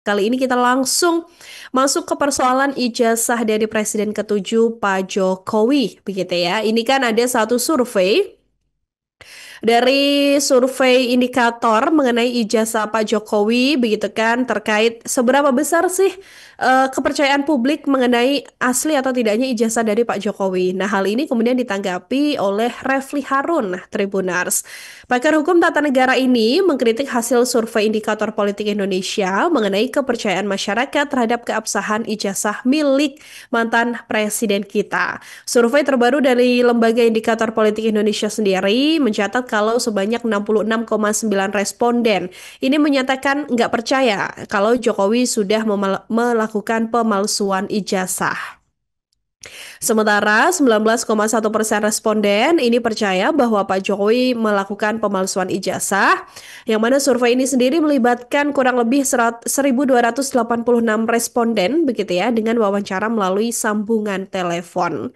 Kali ini kita langsung masuk ke persoalan ijazah dari Presiden ke-7 Pak Jokowi, begitu ya. Ini kan ada satu survei dari survei indikator mengenai ijazah Pak Jokowi, begitu kan, terkait seberapa besar sih kepercayaan publik mengenai asli atau tidaknya ijazah dari Pak Jokowi. Nah, hal ini kemudian ditanggapi oleh Refli Harun, Tribunars. Pakar hukum tata negara ini mengkritik hasil survei indikator politik Indonesia mengenai kepercayaan masyarakat terhadap keabsahan ijazah milik mantan presiden kita. Survei terbaru dari Lembaga Indikator Politik Indonesia sendiri mencatat kalau sebanyak 66,9 responden ini menyatakan nggak percaya kalau Jokowi sudah melakukan pemalsuan ijazah. Sementara 19,1% responden ini percaya bahwa Pak Jokowi melakukan pemalsuan ijazah, yang mana survei ini sendiri melibatkan kurang lebih 1.286 responden begitu ya dengan wawancara melalui sambungan telepon.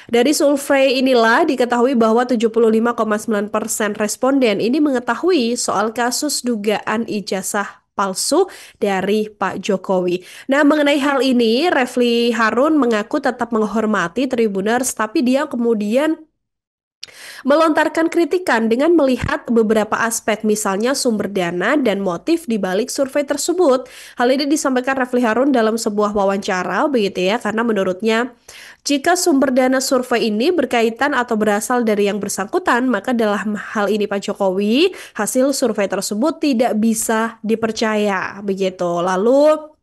Dari survei inilah diketahui bahwa 75,9% responden ini mengetahui soal kasus dugaan ijazah palsu dari Pak Jokowi. Nah, mengenai hal ini, Refli Harun mengaku tetap menghormati Tribuners, tapi dia kemudian melontarkan kritikan dengan melihat beberapa aspek, misalnya sumber dana dan motif di balik survei tersebut. Hal ini disampaikan Refli Harun dalam sebuah wawancara, begitu ya, karena menurutnya jika sumber dana survei ini berkaitan atau berasal dari yang bersangkutan, maka dalam hal ini Pak Jokowi, hasil survei tersebut tidak bisa dipercaya, begitu. Lalu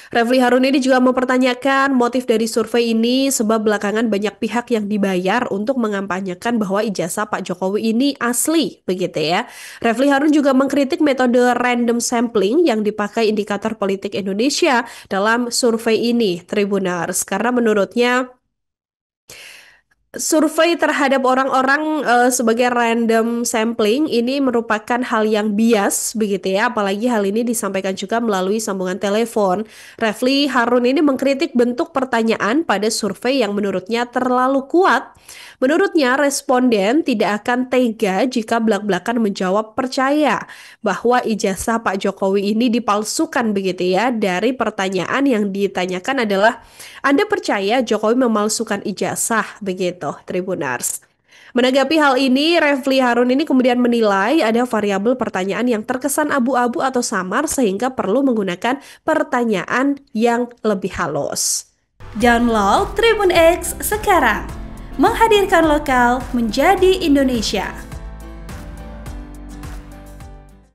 Refli Harun ini juga mempertanyakan motif dari survei ini sebab belakangan banyak pihak yang dibayar untuk mengampanyekan bahwa ijazah Pak Jokowi ini asli, begitu ya. Refli Harun juga mengkritik metode random sampling yang dipakai indikator politik Indonesia dalam survei ini, Tribunars, karena menurutnya survei terhadap orang-orang sebagai random sampling ini merupakan hal yang bias begitu ya, apalagi hal ini disampaikan juga melalui sambungan telepon. Refli Harun ini mengkritik bentuk pertanyaan pada survei yang menurutnya terlalu kuat. Menurutnya responden tidak akan tega jika belak-belakan menjawab percaya bahwa ijazah Pak Jokowi ini dipalsukan begitu ya. Dari pertanyaan yang ditanyakan adalah, Anda percaya Jokowi memalsukan ijazah begitu, Tribunars? Menanggapi hal ini, Refli Harun ini kemudian menilai ada variabel pertanyaan yang terkesan abu-abu atau samar sehingga perlu menggunakan pertanyaan yang lebih halus. Download Tribun X sekarang, menghadirkan lokal menjadi Indonesia.